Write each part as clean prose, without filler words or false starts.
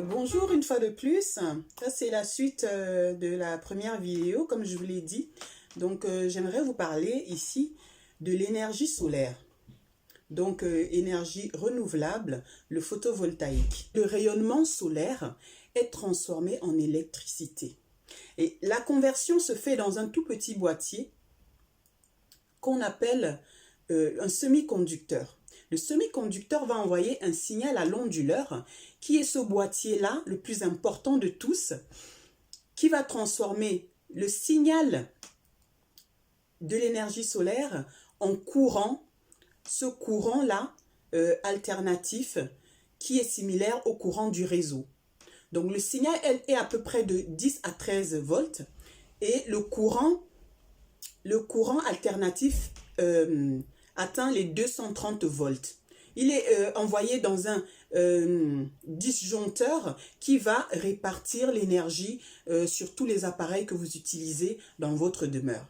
Bonjour une fois de plus. Ça, c'est la suite de la première vidéo, comme je vous l'ai dit. J'aimerais vous parler ici de l'énergie solaire. Énergie renouvelable, le photovoltaïque. Le rayonnement solaire est transformé en électricité. Et la conversion se fait dans un tout petit boîtier qu'on appelle un semi-conducteur. Le semi-conducteur va envoyer un signal à l'onduleur, qui est ce boîtier-là, le plus important de tous, qui va transformer le signal de l'énergie solaire en courant, ce courant-là alternatif, qui est similaire au courant du réseau. Donc le signal est à peu près de 10 à 13 volts et le courant alternatif atteint les 230 volts. Il est envoyé dans un disjoncteur qui va répartir l'énergie sur tous les appareils que vous utilisez dans votre demeure.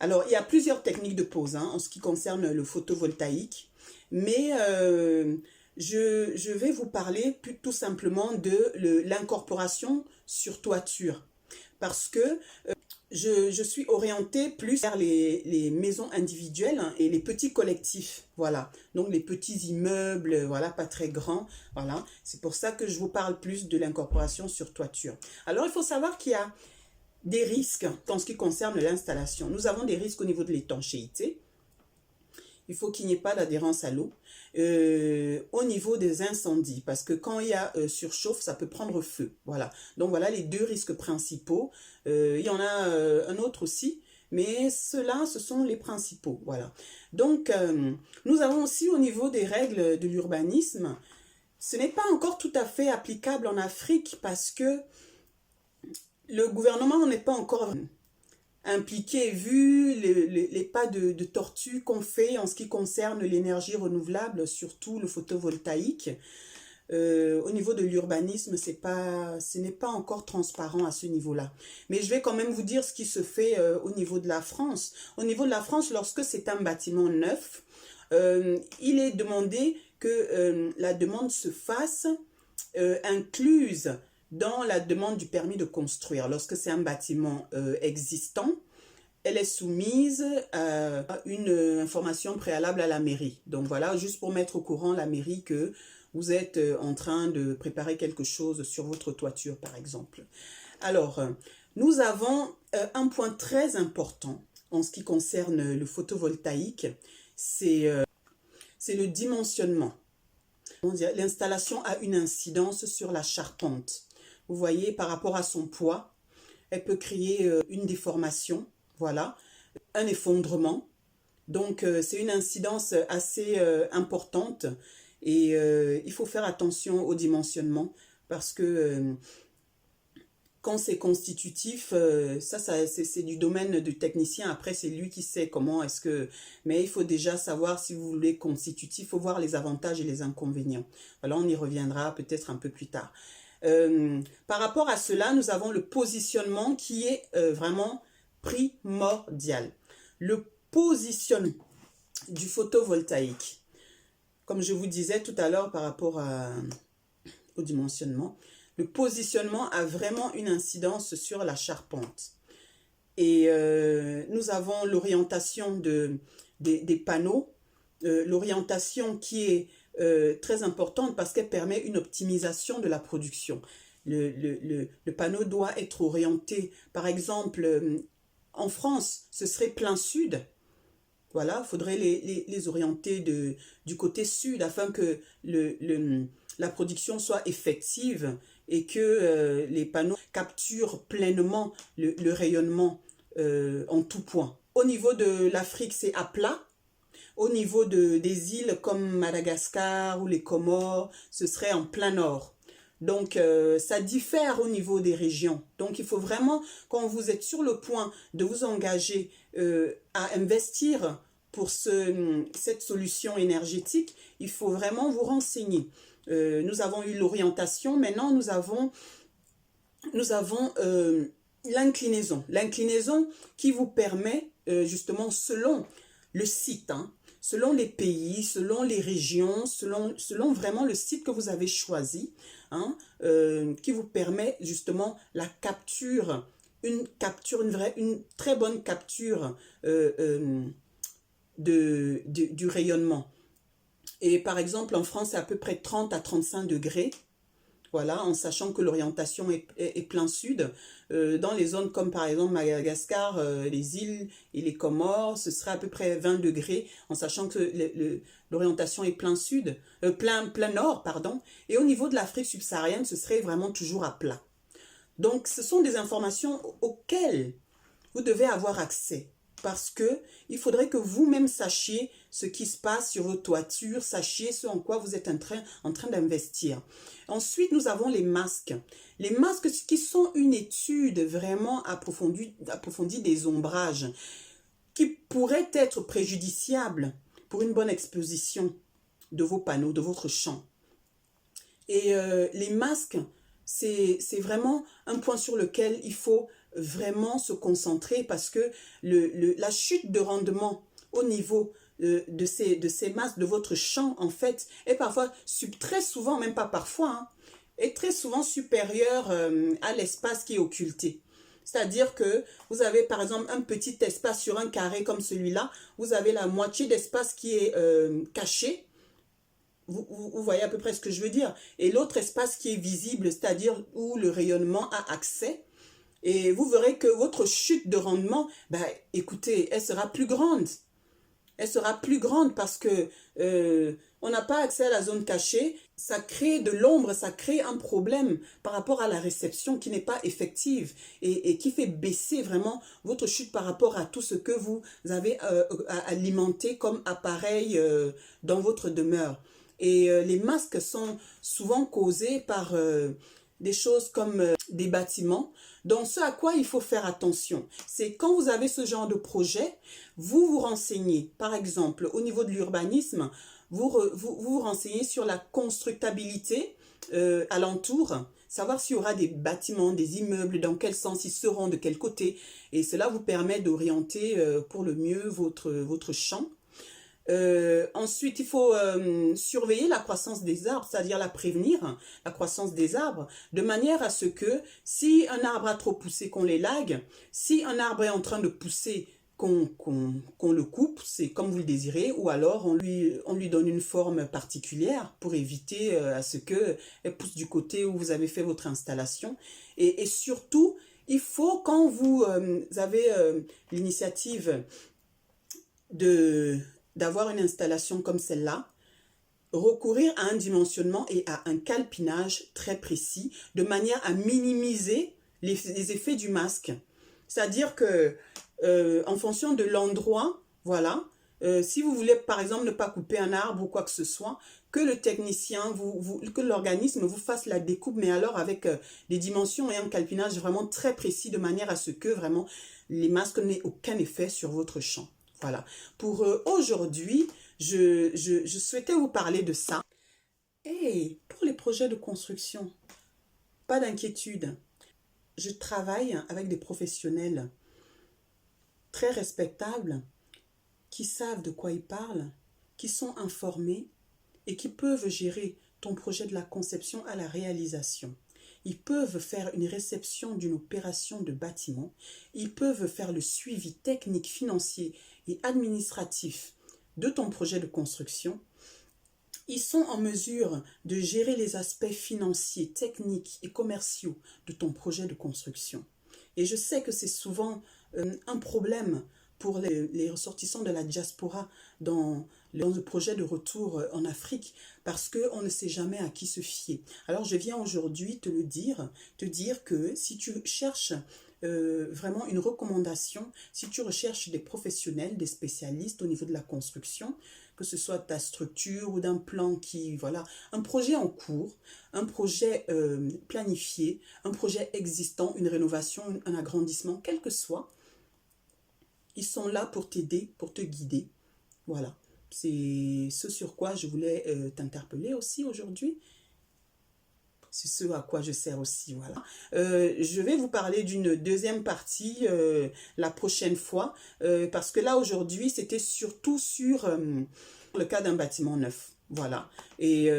Alors, il y a plusieurs techniques de pose en ce qui concerne le photovoltaïque, mais je vais vous parler tout simplement de l'incorporation sur toiture, parce que je suis orientée plus vers les maisons individuelles et les petits collectifs, voilà. Donc les petits immeubles, voilà, pas très grands, voilà. C'est pour ça que je vous parle plus de l'incorporation sur toiture. Alors il faut savoir qu'il y a des risques en ce qui concerne l'installation. Nous avons des risques au niveau de l'étanchéité. Il faut qu'il n'y ait pas d'adhérence à l'eau. Au niveau des incendies, parce que quand il y a surchauffe, ça peut prendre feu. Voilà. Donc voilà les deux risques principaux. Il y en a un autre aussi, mais ceux-là, ce sont les principaux. Voilà. Donc, nous avons aussi au niveau des règles de l'urbanisme, ce n'est pas encore tout à fait applicable en Afrique parce que le gouvernement n'est pas encore impliqué, vu les pas de tortue qu'on fait en ce qui concerne l'énergie renouvelable, surtout le photovoltaïque. Au niveau de l'urbanisme, ce n'est pas encore transparent à ce niveau-là. Mais je vais quand même vous dire ce qui se fait au niveau de la France. Au niveau de la France, lorsque c'est un bâtiment neuf, il est demandé que la demande se fasse incluse dans la demande du permis de construire. Lorsque c'est un bâtiment existant, elle est soumise à une information préalable à la mairie. Donc voilà, juste pour mettre au courant la mairie que vous êtes en train de préparer quelque chose sur votre toiture, par exemple. Alors, nous avons un point très important en ce qui concerne le photovoltaïque, c'est le dimensionnement. L'installation a une incidence sur la charpente. Vous voyez, par rapport à son poids, elle peut créer une déformation, voilà, un effondrement. Donc, c'est une incidence assez importante et il faut faire attention au dimensionnement parce que quand c'est constitutif, c'est du domaine du technicien. Après, c'est lui qui sait comment est-ce que... Mais il faut déjà savoir si vous voulez constitutif, il faut voir les avantages et les inconvénients. Alors, on y reviendra peut-être un peu plus tard. Par rapport à cela, nous avons le positionnement qui est vraiment primordial. Le positionnement du photovoltaïque, comme je vous disais tout à l'heure par rapport au dimensionnement, le positionnement a vraiment une incidence sur la charpente. Et nous avons l'orientation des panneaux, l'orientation qui est très importante parce qu'elle permet une optimisation de la production. Le panneau doit être orienté, par exemple, en France, ce serait plein sud. Voilà, il faudrait les orienter du côté sud afin que la production soit effective et que les panneaux capturent pleinement le rayonnement en tout point. Au niveau de l'Afrique, c'est à plat. Au niveau des îles comme Madagascar ou les Comores, ce serait en plein nord. Donc, ça diffère au niveau des régions. Donc, il faut vraiment, quand vous êtes sur le point de vous engager à investir pour cette solution énergétique, il faut vraiment vous renseigner. Nous avons eu l'orientation, maintenant nous avons l'inclinaison. L'inclinaison qui vous permet, justement, selon le site, selon les pays, selon les régions, selon vraiment le site que vous avez choisi, hein, qui vous permet justement la capture, une très bonne capture du rayonnement. Et par exemple, en France, c'est à peu près 30 à 35 degrés. Voilà, en sachant que l'orientation est plein sud. Dans les zones comme par exemple Madagascar, les îles et les Comores, ce serait à peu près 20 degrés, en sachant que l'orientation est plein sud, plein nord, pardon. Et au niveau de l'Afrique subsaharienne, ce serait vraiment toujours à plat. Donc, ce sont des informations auxquelles vous devez avoir accès. Parce que il faudrait que vous-même sachiez ce qui se passe sur vos toitures, sachiez ce en quoi vous êtes en train d'investir. Ensuite, nous avons les masques. Les masques qui sont une étude vraiment approfondie des ombrages qui pourraient être préjudiciables pour une bonne exposition de vos panneaux, de votre champ. Et les masques, c'est vraiment un point sur lequel il faut vraiment se concentrer parce que la chute de rendement au niveau de ces masses de votre champ, en fait, est parfois, très souvent, même pas parfois, hein, est très souvent supérieure à l'espace qui est occulté. C'est-à-dire que vous avez par exemple un petit espace sur un carré comme celui-là, vous avez la moitié d'espace qui est caché. Vous voyez à peu près ce que je veux dire. Et l'autre espace qui est visible, c'est-à-dire où le rayonnement a accès. Et vous verrez que votre chute de rendement, ben, écoutez, elle sera plus grande. Elle sera plus grande parce que on n'a pas accès à la zone cachée. Ça crée de l'ombre, ça crée un problème par rapport à la réception qui n'est pas effective et qui fait baisser vraiment votre chute par rapport à tout ce que vous avez alimenté comme appareil dans votre demeure. Et les masques sont souvent causés par des choses comme des bâtiments. Donc, ce à quoi il faut faire attention, c'est quand vous avez ce genre de projet, vous vous renseignez. Par exemple, au niveau de l'urbanisme, vous renseignez sur la constructabilité alentour, savoir s'il y aura des bâtiments, des immeubles, dans quel sens ils seront, de quel côté. Et cela vous permet d'orienter pour le mieux votre champ. Ensuite, il faut surveiller la croissance des arbres, c'est-à-dire la prévenir, la croissance des arbres, de manière à ce que si un arbre a trop poussé, qu'on l'élague, si un arbre est en train de pousser, qu'on le coupe, c'est comme vous le désirez, ou alors on lui donne une forme particulière pour éviter à ce qu'elle pousse du côté où vous avez fait votre installation. Et surtout, il faut, quand vous avez l'initiative d'avoir une installation comme celle-là, recourir à un dimensionnement et à un calpinage très précis, de manière à minimiser les effets du masque. C'est-à-dire que, en fonction de l'endroit, voilà, si vous voulez par exemple ne pas couper un arbre ou quoi que ce soit, que le technicien, que l'organisme vous fasse la découpe, mais alors avec des dimensions et un calpinage vraiment très précis, de manière à ce que vraiment les masques n'aient aucun effet sur votre champ. Voilà, pour aujourd'hui, je souhaitais vous parler de ça. Et pour les projets de construction, pas d'inquiétude. Je travaille avec des professionnels très respectables qui savent de quoi ils parlent, qui sont informés et qui peuvent gérer ton projet de la conception à la réalisation. Ils peuvent faire une réception d'une opération de bâtiment. Ils peuvent faire le suivi technique, financier et administratif de ton projet de construction. Ils sont en mesure de gérer les aspects financiers, techniques et commerciaux de ton projet de construction. Et je sais que c'est souvent un problème pour les ressortissants de la diaspora dans le projet de retour en Afrique, parce qu'on ne sait jamais à qui se fier. Alors je viens aujourd'hui te dire que si tu cherches vraiment une recommandation, si tu recherches des professionnels, des spécialistes au niveau de la construction, que ce soit ta structure ou d'un plan qui, voilà, un projet en cours, un projet planifié, un projet existant, une rénovation, un agrandissement, quel que soit, ils sont là pour t'aider, pour te guider. Voilà, c'est ce sur quoi je voulais t'interpeller aussi aujourd'hui. C'est ce à quoi je sers aussi, voilà. Je vais vous parler d'une deuxième partie la prochaine fois, parce que là, aujourd'hui, c'était surtout sur le cas d'un bâtiment neuf. Voilà. Et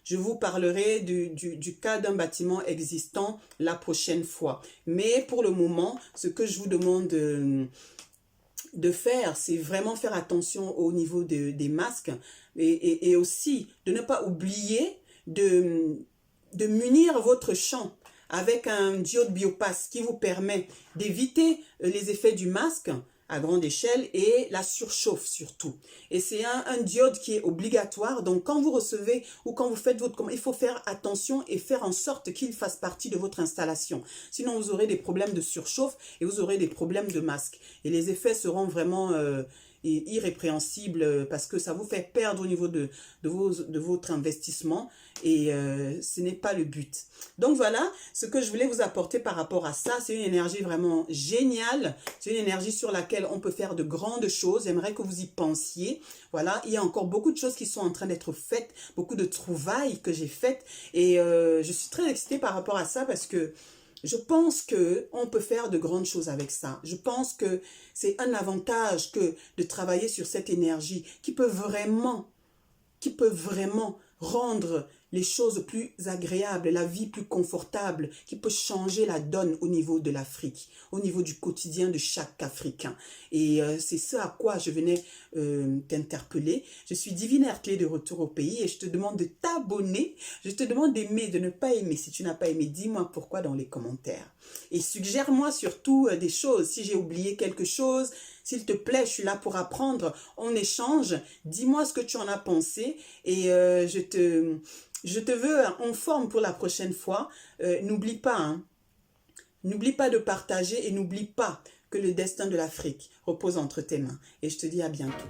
je vous parlerai du cas d'un bâtiment existant la prochaine fois. Mais pour le moment, ce que je vous demande de faire, c'est vraiment faire attention au niveau des masques et aussi de ne pas oublier de munir votre champ avec un diode biopass qui vous permet d'éviter les effets du masque à grande échelle et la surchauffe surtout. Et c'est un diode qui est obligatoire, donc quand vous recevez ou quand vous faites votre commande, il faut faire attention et faire en sorte qu'il fasse partie de votre installation. Sinon vous aurez des problèmes de surchauffe et vous aurez des problèmes de masque. Et les effets seront vraiment irrépréhensibles parce que ça vous fait perdre au niveau de votre investissement et ce n'est pas le but. Donc voilà ce que je voulais vous apporter par rapport à ça. C'est une énergie vraiment géniale. C'est une énergie sur laquelle on peut faire de grandes choses. J'aimerais que vous y pensiez. Voilà, il y a encore beaucoup de choses qui sont en train d'être faites, beaucoup de trouvailles que j'ai faites et je suis très excitée par rapport à ça parce que je pense qu'on peut faire de grandes choses avec ça. Je pense que c'est un avantage que de travailler sur cette énergie qui peut vraiment rendre les choses plus agréables, la vie plus confortable, qui peut changer la donne au niveau de l'Afrique, au niveau du quotidien de chaque Africain. Et c'est ce à quoi je venais t'interpeller. Je suis Divine Heurtelée de retour au pays et je te demande de t'abonner. Je te demande d'aimer, de ne pas aimer. Si tu n'as pas aimé, dis-moi pourquoi dans les commentaires. Et suggère-moi surtout des choses. Si j'ai oublié quelque chose, s'il te plaît, je suis là pour apprendre. On échange. Dis-moi ce que tu en as pensé et je te veux en forme pour la prochaine fois. N'oublie pas, hein, n'oublie pas de partager et n'oublie pas que le destin de l'Afrique repose entre tes mains. Et je te dis à bientôt.